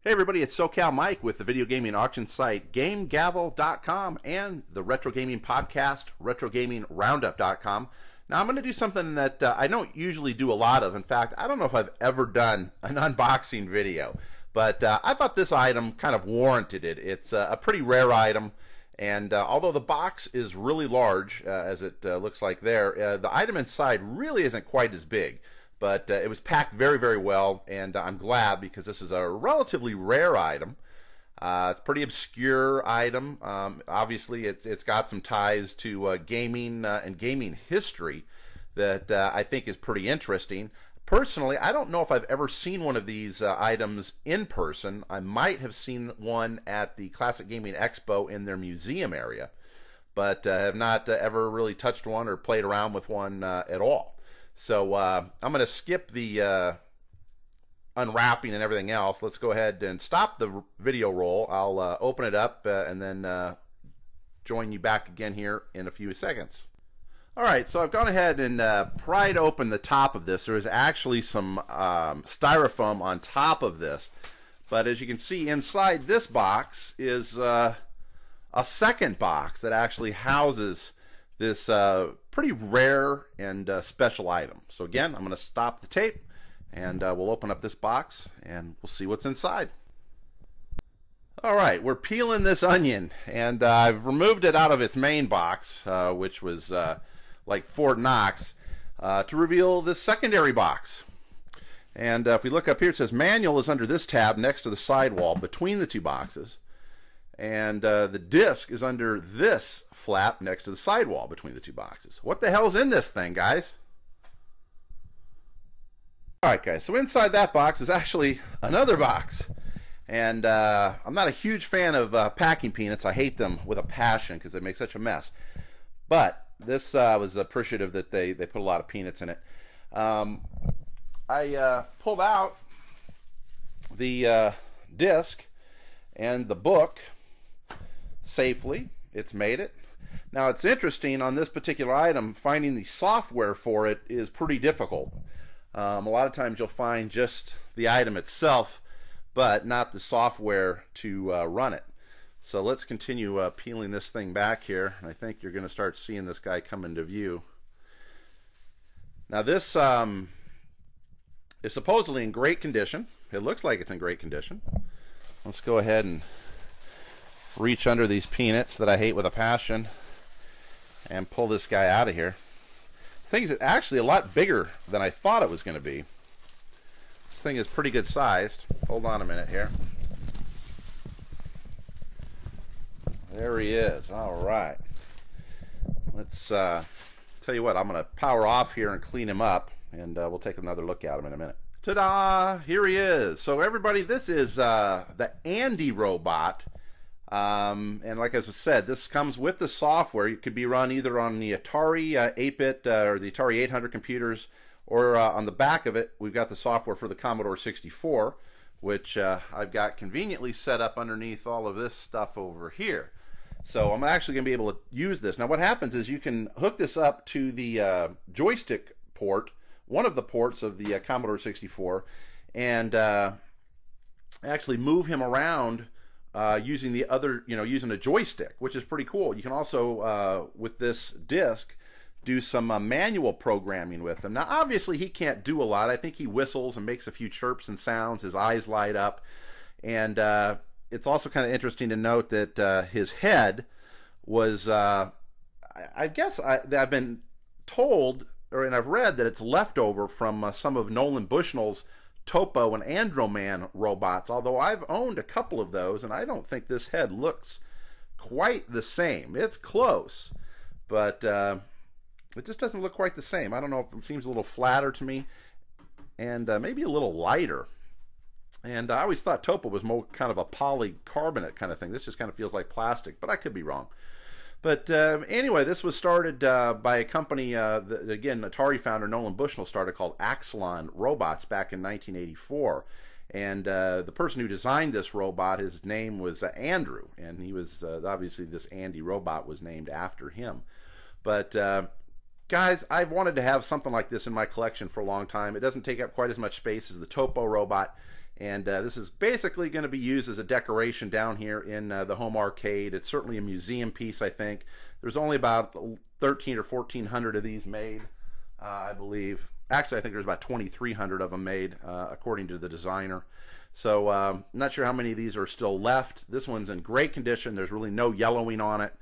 Hey everybody, it's SoCal Mike with the video gaming auction site GameGavel.com and the retro gaming podcast RetroGamingRoundup.com. Now I'm going to do something that I don't usually do a lot of. In fact, I don't know if I've ever done an unboxing video, but I thought this item kind of warranted it. It's a pretty rare item, and although the box is really large, as it looks like there, the item inside really isn't quite as big. But it was packed very, very well, and I'm glad because this is a relatively rare item. It's a pretty obscure item. Obviously, it's got some ties to gaming and gaming history that I think is pretty interesting. Personally, I don't know if I've ever seen one of these items in person. I might have seen one at the Classic Gaming Expo in their museum area, but have not ever really touched one or played around with one at all. So I'm going to skip the unwrapping and everything else. Let's go ahead and stop the video roll. I'll open it up and then join you back again here in a few seconds. All right, so I've gone ahead and pried open the top of this. There is actually some styrofoam on top of this. But as you can see, inside this box is a second box that actually houses this pretty rare and special item. So again, I'm going to stop the tape and we'll open up this box and we'll see what's inside. All right, we're peeling this onion, and I've removed it out of its main box, which was like Fort Knox, to reveal this secondary box. And if we look up here, it says manual is under this tab next to the sidewall between the two boxes. And the disc is under this flap next to the sidewall between the two boxes. What the hell's in this thing, guys? Alright guys, so inside that box is actually another box. And I'm not a huge fan of packing peanuts. I hate them with a passion because they make such a mess. But this was appreciative that they put a lot of peanuts in it. I pulled out the disc and the book safely. It's made it. Now it's interesting on this particular item, finding the software for it is pretty difficult. A lot of times you'll find just the item itself, but not the software to run it. So let's continue peeling this thing back here. I think you're going to start seeing this guy come into view. Now this is supposedly in great condition. It looks like it's in great condition. Let's go ahead and reach under these peanuts that I hate with a passion and pull this guy out of here. This thing is actually a lot bigger than I thought it was going to be. This thing is pretty good sized. Hold on a minute here. There he is. All right. Let's tell you what, I'm going to power off here and clean him up, and we'll take another look at him in a minute. Ta-da! Here he is. So everybody, this is the Andy robot. And like I said, this comes with the software. It could be run either on the Atari 8-bit or the Atari 800 computers, or on the back of it, we've got the software for the Commodore 64, which I've got conveniently set up underneath all of this stuff over here. So I'm actually going to be able to use this. Now what happens is you can hook this up to the joystick port, one of the ports of the Commodore 64, and actually move him around using the other, using a joystick, which is pretty cool. You can also, with this disc, do some manual programming with him. Now, obviously, he can't do a lot. I think he whistles and makes a few chirps and sounds. His eyes light up. And it's also kind of interesting to note that his head was, I guess I've been told, and I've read that it's leftover from some of Nolan Bushnell's Topo and Androman robots, although I've owned a couple of those, and I don't think this head looks quite the same. It's close, but it just doesn't look quite the same. I don't know if it seems a little flatter to me, and maybe a little lighter. And I always thought Topo was more kind of a polycarbonate kind of thing. This just kind of feels like plastic, but I could be wrong. But anyway, this was started by a company, that, again, Atari founder Nolan Bushnell started, called Axelon Robots back in 1984. And the person who designed this robot, his name was Andrew. And he was, obviously, this Andy robot was named after him. But guys, I've wanted to have something like this in my collection for a long time. It doesn't take up quite as much space as the Topo robot. And this is basically going to be used as a decoration down here in the home arcade. It's certainly a museum piece, I think. There's only about 13 or 1400 of these made, I believe. Actually, I think there's about 2,300 of them made, according to the designer. So I'm not sure how many of these are still left. This one's in great condition. There's really no yellowing on it.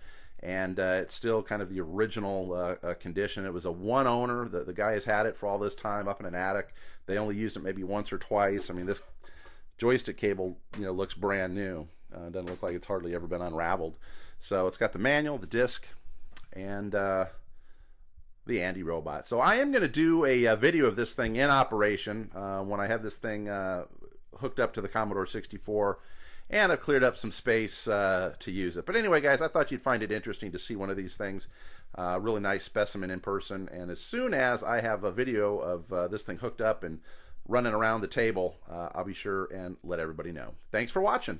And it's still kind of the original condition. It was a one owner. The guy has had it for all this time up in an attic. They only used it maybe once or twice. I mean, this joystick cable, looks brand new. Doesn't look like it's hardly ever been unraveled. So it's got the manual, the disc, and the Andy robot. So I am going to do a video of this thing in operation when I have this thing hooked up to the Commodore 64, and I've cleared up some space to use it. But anyway, guys, I thought you'd find it interesting to see one of these things. Really nice specimen in person. And as soon as I have a video of this thing hooked up and running around the table, I'll be sure and let everybody know. Thanks for watching.